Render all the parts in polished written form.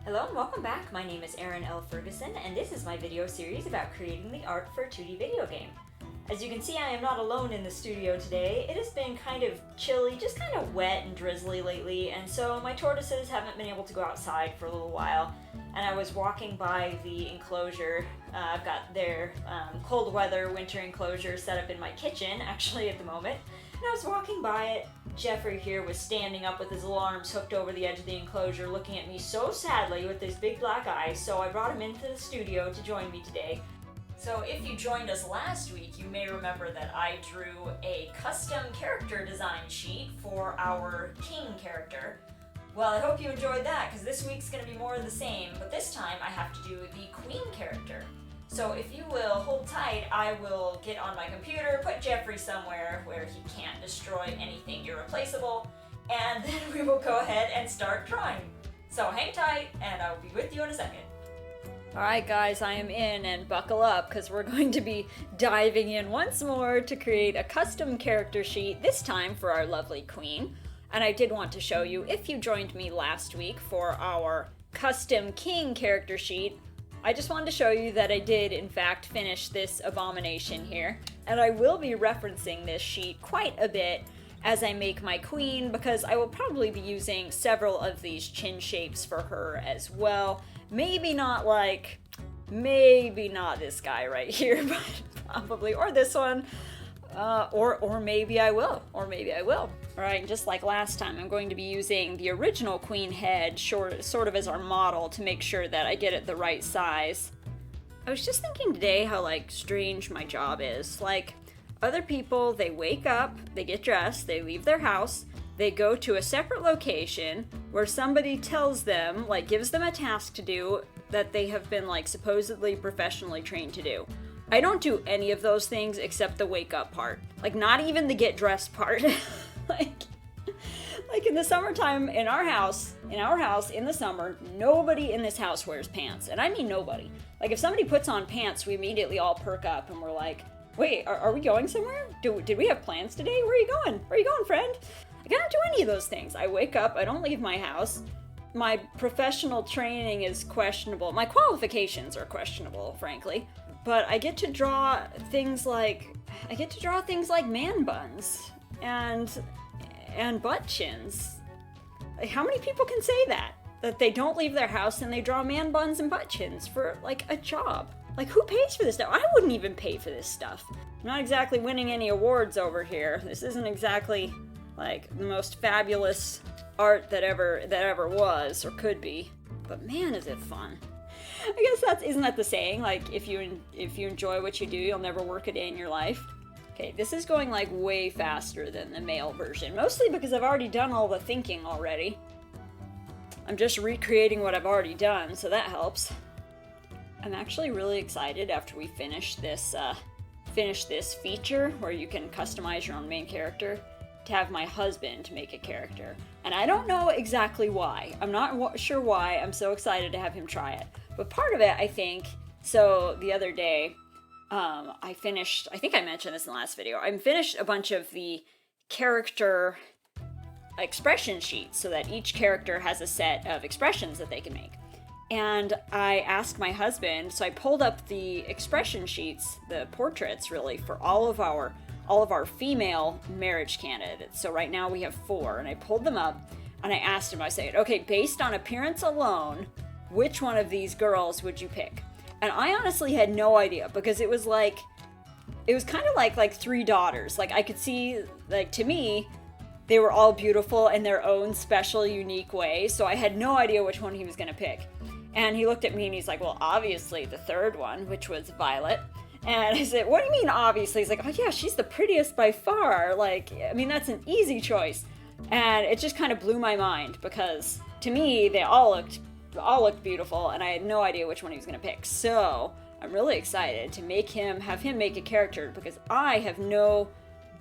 Hello and welcome back. My name is Erin Ferguson, and this is my video series about creating the art for a 2D video game. As you can see, I am not alone in the studio today. It has been kind of chilly, just kind of wet and drizzly lately, and so my tortoises haven't been able to go outside for a little while. And I was walking by the enclosure. I've got their cold weather winter enclosure set up in my kitchen, actually, at the moment. And I was walking by it. Jeffrey here was standing up with his little arms hooked over the edge of the enclosure, looking at me so sadly with his big black eyes, so I brought him into the studio to join me today. So if you joined us last week, you may remember that I drew a custom character design sheet for our king character. Well, I hope you enjoyed that, because this week's going to be more of the same, but this time I have to do the queen character. So if you will hold tight, I will get on my computer, put Jeffrey somewhere where he can't destroy anything irreplaceable, and then we will go ahead and start drawing. So hang tight, and I will be with you in a second. Alright guys, I am in, and buckle up, because we're going to be diving in once more to create a custom character sheet, this time for our lovely queen. And I did want to show you, if you joined me last week for our custom king character sheet, I just wanted to show you that I did, in fact, finish this abomination here. And I will be referencing this sheet quite a bit as I make my queen, because I will probably be using several of these chin shapes for her as well. Maybe not this guy right here, but probably, or this one. Or maybe I will. Alright, and just like last time, I'm going to be using the original queen head sort of as our model to make sure that I get it the right size. I was just thinking today how, strange my job is. Other people, they wake up, they get dressed, they leave their house, they go to a separate location where somebody tells them, gives them a task to do that they have been, supposedly professionally trained to do. I don't do any of those things except the wake up part. Not even the get dressed part. In the summertime, in our house, in the summer, nobody in this house wears pants. And I mean nobody. If somebody puts on pants, we immediately all perk up and we're like, wait, are we going somewhere? Did we have plans today? Where are you going? Where are you going, friend? I don't do any of those things. I wake up, I don't leave my house. My professional training is questionable. My qualifications are questionable, frankly. But I get to draw things like man buns and butt chins. How many people can say that they don't leave their house and they draw man buns and butt chins for a job? Who pays for this stuff? I wouldn't even pay for this stuff. I'm not exactly winning any awards over here. This isn't exactly the most fabulous art that ever was or could be. But man, is it fun. I guess isn't that the saying? If you enjoy what you do, you'll never work a day in your life. Okay, this is going way faster than the male version, mostly because I've already done all the thinking already. I'm just recreating what I've already done, so that helps. I'm actually really excited after we finish this feature where you can customize your own main character to have my husband make a character. And I don't know exactly why. I'm not sure why. I'm so excited to have him try it. But part of it, I think, so the other day, I think I mentioned this in the last video, I finished a bunch of the character expression sheets so that each character has a set of expressions that they can make. And I asked my husband, so I pulled up the expression sheets, the portraits really, for all of our female marriage candidates. So right now we have 4, and I pulled them up, and I asked him, I said, okay, based on appearance alone, which one of these girls would you pick? And I honestly had no idea, because it was kind of like 3 daughters. I could see, to me, they were all beautiful in their own special, unique way, so I had no idea which one he was going to pick. And he looked at me and he's like, well, obviously the third one, which was Violet. And I said, what do you mean, obviously? He's like, oh yeah, she's the prettiest by far. That's an easy choice. And it just kind of blew my mind, because to me, they all looked beautiful, and I had no idea which one he was going to pick. So I'm really excited to have him make a character, because I have no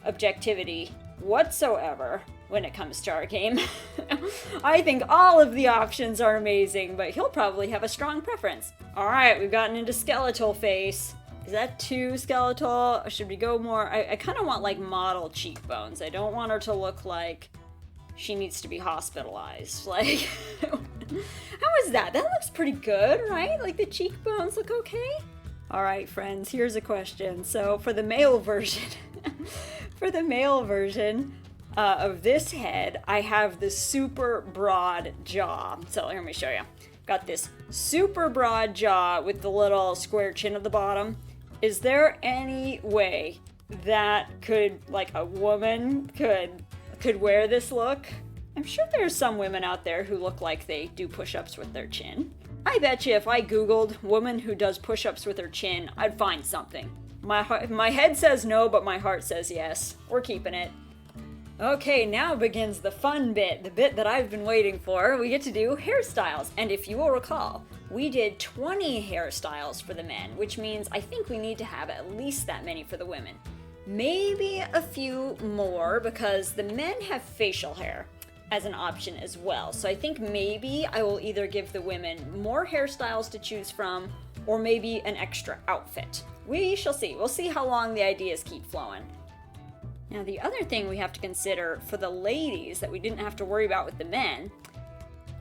objectivity whatsoever when it comes to our game. I think all of the options are amazing, but he'll probably have a strong preference. Alright, we've gotten into skeletal face. Is that too skeletal? Or should we go more? I kind of want model cheekbones. I don't want her to look like she needs to be hospitalized. How is that? That looks pretty good, right? Like the cheekbones look okay? All right, friends, here's a question. So for the male version, of this head, I have the super broad jaw. So let me show you. Got this super broad jaw with the little square chin at the bottom. Is there any way that like a woman could wear this look? I'm sure there's some women out there who look like they do push-ups with their chin. I bet you if I googled woman who does push-ups with her chin, I'd find something. My head says no, but my heart says yes. We're keeping it. Okay, now begins the fun bit, the bit that I've been waiting for. We get to do hairstyles, and if you will recall, we did 20 hairstyles for the men, which means I think we need to have at least that many for the women. Maybe a few more, because the men have facial hair as an option as well. So I think maybe I will either give the women more hairstyles to choose from, or maybe an extra outfit. We shall see. We'll see how long the ideas keep flowing. Now the other thing we have to consider for the ladies that we didn't have to worry about with the men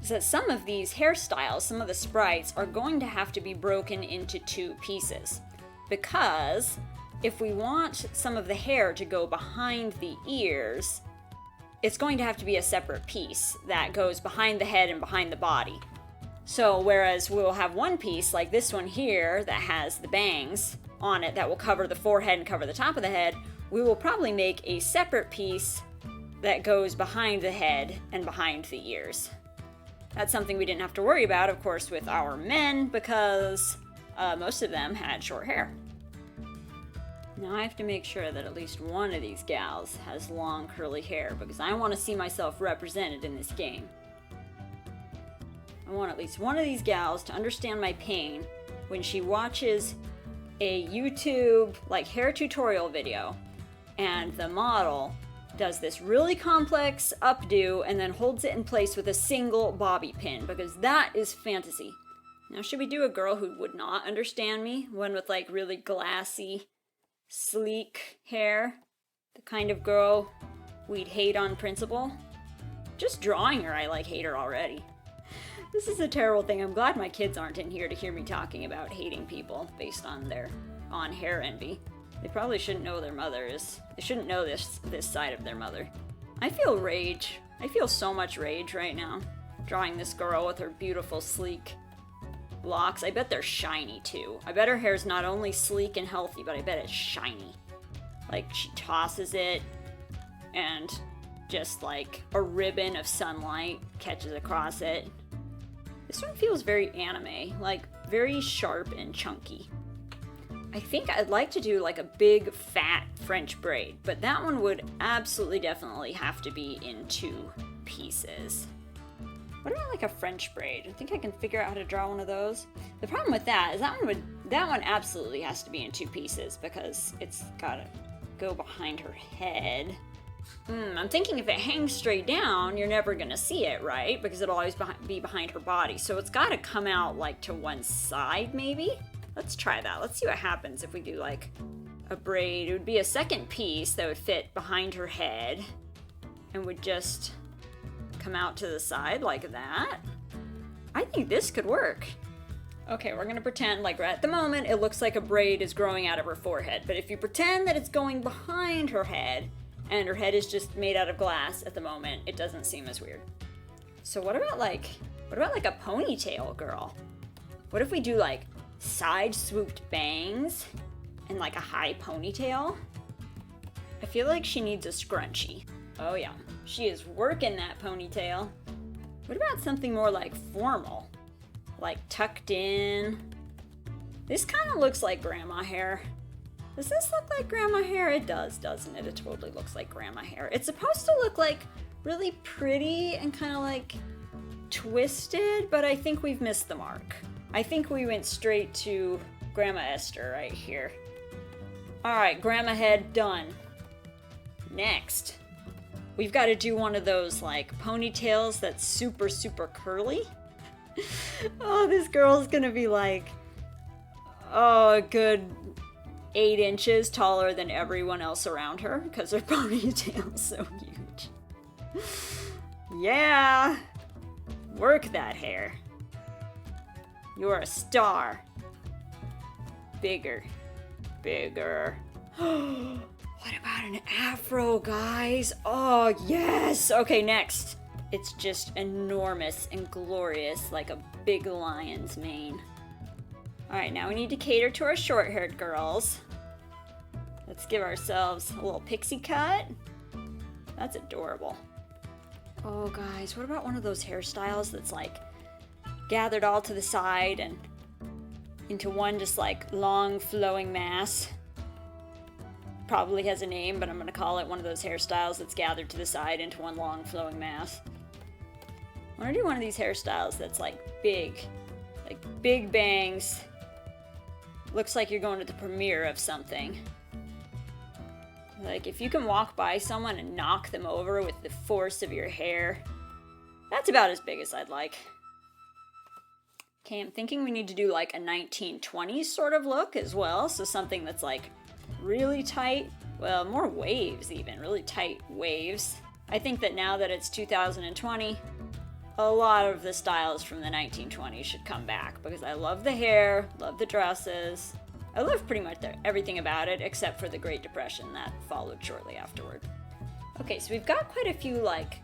is that some of these hairstyles, some of the sprites, are going to have to be broken into two pieces. Because if we want some of the hair to go behind the ears, it's going to have to be a separate piece that goes behind the head and behind the body. So whereas we'll have one piece like this one here that has the bangs on it that will cover the forehead and cover the top of the head, we will probably make a separate piece that goes behind the head and behind the ears. That's something we didn't have to worry about, of course, with our men because most of them had short hair. Now I have to make sure that at least one of these gals has long curly hair because I want to see myself represented in this game. I want at least one of these gals to understand my pain when she watches a YouTube like hair tutorial video and the model does this really complex updo and then holds it in place with a single bobby pin because that is fantasy. Now should we do a girl who would not understand me? One with like really glassy, sleek hair, the kind of girl we'd hate on principle. Just drawing her, I like hate her already. This is a terrible thing. I'm glad my kids aren't in here to hear me talking about hating people based on hair envy. They probably shouldn't know their mother is. They shouldn't know this side of their mother. I feel rage. I feel so much rage right now. Drawing this girl with her beautiful, sleek locks. I bet they're shiny too. I bet her hair's not only sleek and healthy, but I bet it's shiny. Like she tosses it and just like a ribbon of sunlight catches across it. This one feels very anime, like very sharp and chunky. I think I'd like to do like a big fat French braid, but that one would absolutely definitely have to be in two pieces. What about like a French braid? I think I can figure out how to draw one of those. The problem with that is that one absolutely has to be in two pieces because it's gotta go behind her head. I'm thinking if it hangs straight down, you're never gonna see it, right? Because it'll always be behind her body. So it's gotta come out like to one side, maybe? Let's try that. Let's see what happens if we do like a braid. It would be a second piece that would fit behind her head and would just come out to the side like that. I think this could work. Okay, we're gonna pretend like right at the moment it looks like a braid is growing out of her forehead. But if you pretend that it's going behind her head, and her head is just made out of glass at the moment, it doesn't seem as weird. So what about like a ponytail girl? What if we do like side swooped bangs and like a high ponytail? I feel like she needs a scrunchie. Oh yeah, she is working that ponytail. What about something more like formal? Like tucked in? This kind of looks like grandma hair. Does this look like grandma hair? It does, doesn't it? It totally looks like grandma hair. It's supposed to look like really pretty and kind of like twisted, but I think we've missed the mark. I think we went straight to Grandma Esther right here. All right, grandma head done. Next, we've got to do one of those like ponytails that's super, super curly. Oh, this girl's gonna be like, a good 8 inches taller than everyone else around her because her ponytail's so huge. Yeah, Work that hair. You're a star. Bigger. Bigger. What about an afro, guys? Oh, yes! Okay, next. It's just enormous and glorious, like a big lion's mane. Alright, now we need to cater to our short-haired girls. Let's give ourselves a little pixie cut. That's adorable. Oh, guys, what about one of those hairstyles that's like gathered all to the side and into one just like long flowing mass? Probably has a name, but I'm gonna call it one of those hairstyles that's gathered to the side into one long flowing mass. I wanna do one of these hairstyles that's like big bangs. Looks like you're going to the premiere of something. Like if you can walk by someone and knock them over with the force of your hair, that's about as big as I'd like. Okay, I'm thinking we need to do like a 1920s sort of look as well, so something that's like really tight, well, more waves even, really tight waves. I think that now that it's 2020, a lot of the styles from the 1920s should come back because I love the hair, love the dresses. I love pretty much everything about it except for the Great Depression that followed shortly afterward. Okay, so we've got quite a few like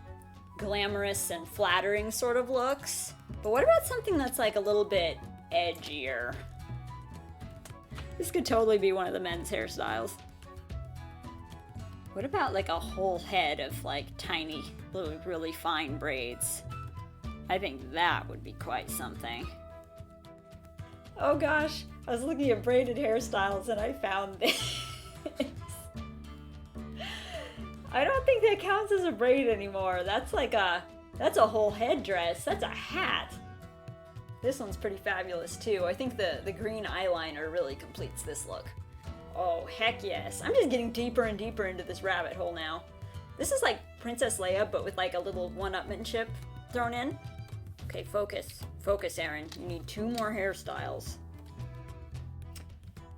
glamorous and flattering sort of looks, but what about something that's like a little bit edgier? This could totally be one of the men's hairstyles. What about like a whole head of like tiny, little, really fine braids? I think that would be quite something. Oh gosh, I was looking at braided hairstyles and I found this. I don't think that counts as a braid anymore. That's a whole headdress. That's a hat. This one's pretty fabulous too. I think the green eyeliner really completes this look. Oh, heck yes. I'm just getting deeper and deeper into this rabbit hole now. This is like Princess Leia, but with like a little one-upmanship thrown in. Okay, focus. Focus, Erin. You need 2 more hairstyles.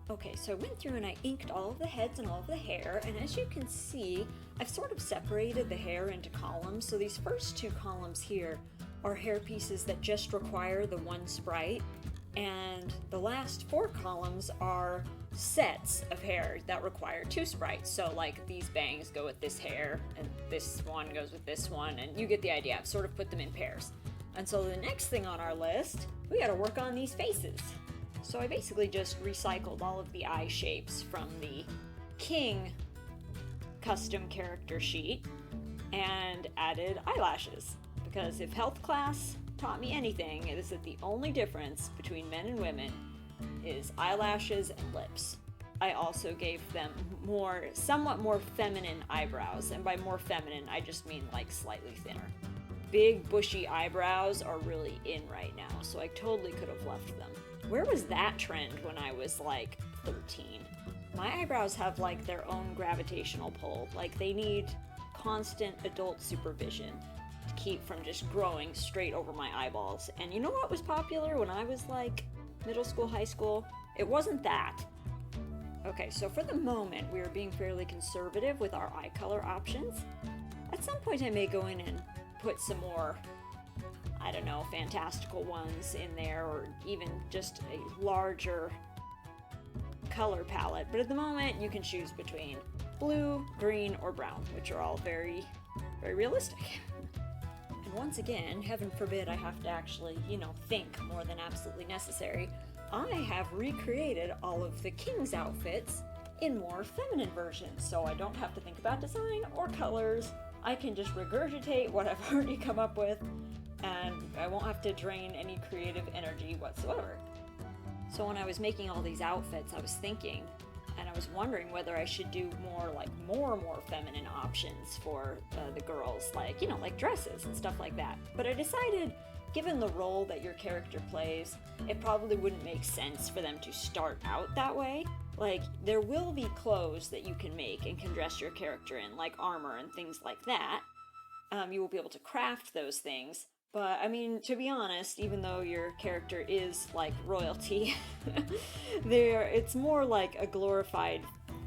Okay, so I went through and I inked all of the heads and all of the hair, and as you can see, I've sort of separated the hair into columns. So these first 2 columns here are hair pieces that just require the 1 sprite, and the last 4 columns are sets of hair that require 2 sprites. So like these bangs go with this hair, and this one goes with this one, and you get the idea. I've sort of put them in pairs. And so the next thing on our list, we gotta work on these faces. So I basically just recycled all of the eye shapes from the King custom character sheet and added eyelashes. Because if health class taught me anything, it is that the only difference between men and women is eyelashes and lips. I also gave them somewhat more feminine eyebrows, and by more feminine, I just mean like slightly thinner. Big bushy eyebrows are really in right now, so I totally could have left them. Where was that trend when I was like 13? My eyebrows have like their own gravitational pull, like they need constant adult supervision to keep from just growing straight over my eyeballs. And you know what was popular when I was like middle school, high school? It wasn't that. Okay, so for the moment, we are being fairly conservative with our eye color options. At some point I may go in and put some more, I don't know, fantastical ones in there, or even just a larger color palette. But at the moment, you can choose between blue, green, or brown, which are all very, very realistic. And once again, heaven forbid I have to actually, think more than absolutely necessary, I have recreated all of the King's outfits in more feminine versions, so I don't have to think about design or colors. I can just regurgitate what I've already come up with, and I won't have to drain any creative energy whatsoever. So when I was making all these outfits, I was thinking, and I was wondering whether I should do more feminine options for the girls, like dresses and stuff like that. But I decided, given the role that your character plays, it probably wouldn't make sense for them to start out that way. Like, there will be clothes that you can make and can dress your character in, like armor and things like that. You will be able to craft those things. But, I mean, to be honest, even though your character is, like, royalty, it's more like a glorified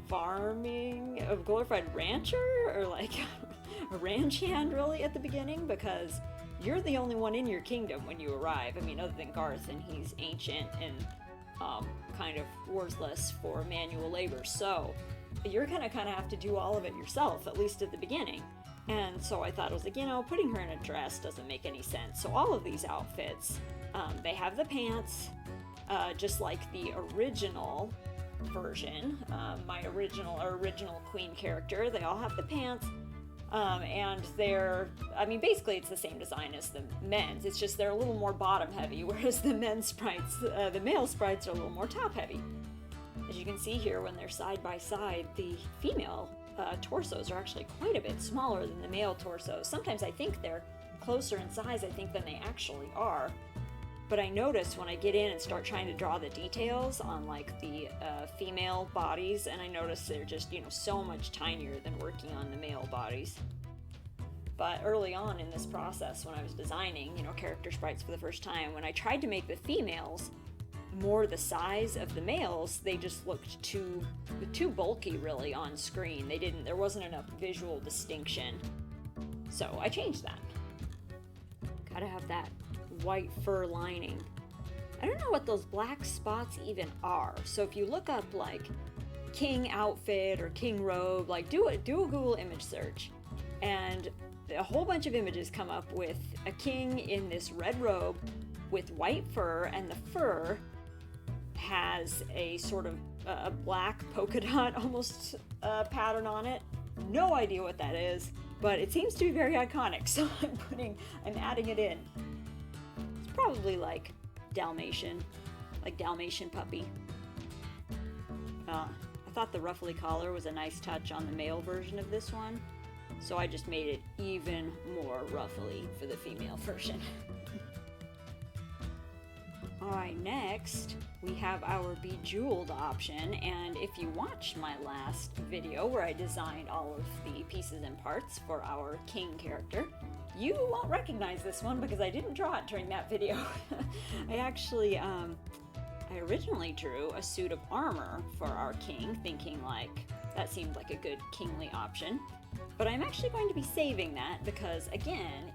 rancher, or like a ranch hand, really, at the beginning, because you're the only one in your kingdom when you arrive. I mean, other than Garth, and he's ancient and kind of worthless for manual labor. So you're gonna kind of have to do all of it yourself, at least at the beginning. And so I thought, I was like, putting her in a dress doesn't make any sense. So all of these outfits, they have the pants, just like the original version, my original queen character. They all have the pants, and basically it's the same design as the men's. It's just they're a little more bottom heavy, whereas the men's sprites, the male sprites, are a little more top heavy. As you can see here, when they're side by side, the female torsos are actually quite a bit smaller than the male torsos. Sometimes I think they're closer in size, than they actually are. But I notice when I get in and start trying to draw the details on like the female bodies, and I notice they're just, so much tinier than working on the male bodies. But early on in this process, when I was designing, character sprites for the first time, when I tried to make the females more the size of the males, they just looked too bulky really on screen. There wasn't enough visual distinction. So I changed that. Gotta have that white fur lining. I don't know what those black spots even are. So if you look up like king outfit or king robe, like do a Google image search, and a whole bunch of images come up with a king in this red robe with white fur, and the fur has a sort of a black polka dot almost pattern on it. No idea what that is, but it seems to be very iconic, so I'm adding it in. It's probably like Dalmatian puppy. I thought the ruffly collar was a nice touch on the male version of this one, so I just made it even more ruffly for the female version. Alright, next we have our bejeweled option, and if you watched my last video where I designed all of the pieces and parts for our king character, you won't recognize this one because I didn't draw it during that video. I originally drew a suit of armor for our king, thinking like that seemed like a good kingly option, but I'm actually going to be saving that because, again,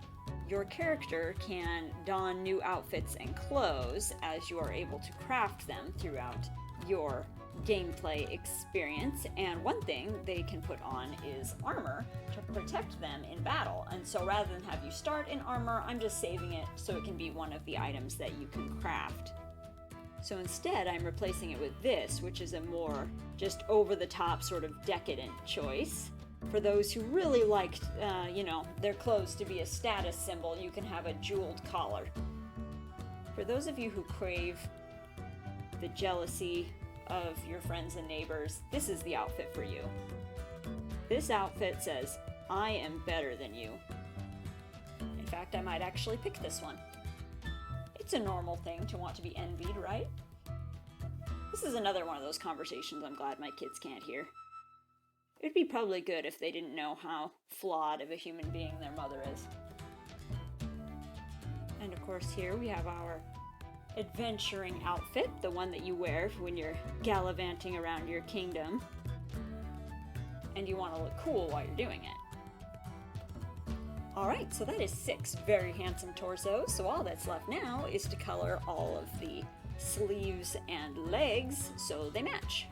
your character can don new outfits and clothes as you are able to craft them throughout your gameplay experience, and one thing they can put on is armor to protect them in battle. And so rather than have you start in armor, I'm just saving it so it can be one of the items that you can craft. So instead, I'm replacing it with this, which is a more just over-the-top sort of decadent choice. For those who really liked, their clothes to be a status symbol, you can have a jeweled collar. For those of you who crave the jealousy of your friends and neighbors, this is the outfit for you. This outfit says, I am better than you. In fact, I might actually pick this one. It's a normal thing to want to be envied, right? This is another one of those conversations I'm glad my kids can't hear. It would be probably good if they didn't know how flawed of a human being their mother is. And of course here we have our adventuring outfit, the one that you wear when you're gallivanting around your kingdom. And you want to look cool while you're doing it. Alright, so that is 6 very handsome torsos, so all that's left now is to color all of the sleeves and legs so they match.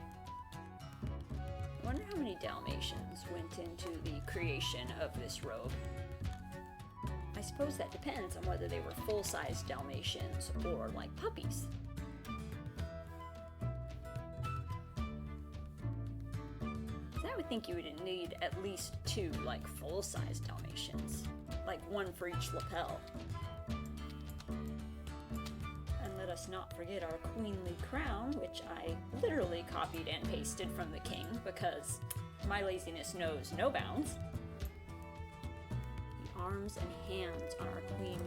I wonder how many Dalmatians went into the creation of this robe. I suppose that depends on whether they were full-size Dalmatians or like puppies. I would think you would need at least 2 like full-size Dalmatians, like one for each lapel. And let us not forget our queenly crown, which I literally copied and pasted from the king because my laziness knows no bounds. The arms and hands on our queen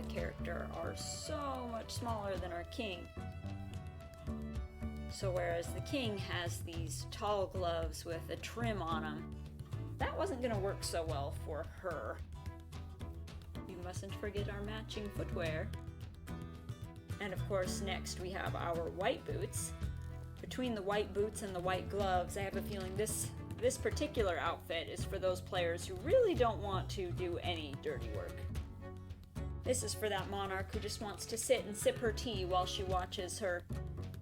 character are so much smaller than our king. So whereas the king has these tall gloves with a trim on them, that wasn't going to work so well for her. We mustn't forget our matching footwear. And of course, next we have our white boots. Between the white boots and the white gloves, I have a feeling this particular outfit is for those players who really don't want to do any dirty work. This is for that monarch who just wants to sit and sip her tea while she watches her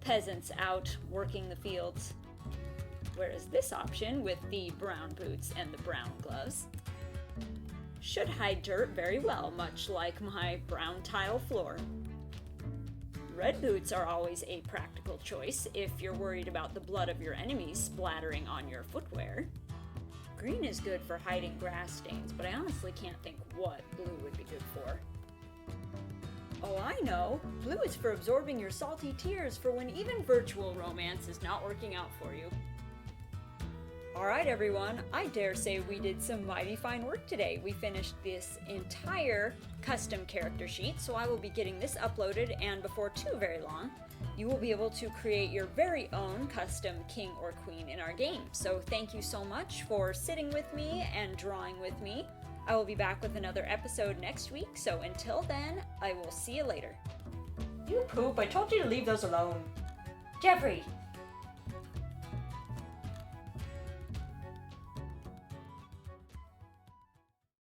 peasants out working the fields. Whereas this option, with the brown boots and the brown gloves, should hide dirt very well, much like my brown tile floor. Red boots are always a practical choice if you're worried about the blood of your enemies splattering on your footwear. Green is good for hiding grass stains, but I honestly can't think what blue would be good for. Oh, I know! Blue is for absorbing your salty tears for when even virtual romance is not working out for you. Alright everyone, I dare say we did some mighty fine work today. We finished this entire custom character sheet, so I will be getting this uploaded, and before too very long, you will be able to create your very own custom king or queen in our game. So thank you so much for sitting with me and drawing with me. I will be back with another episode next week, so until then, I will see you later. You poop, I told you to leave those alone. Jeffrey!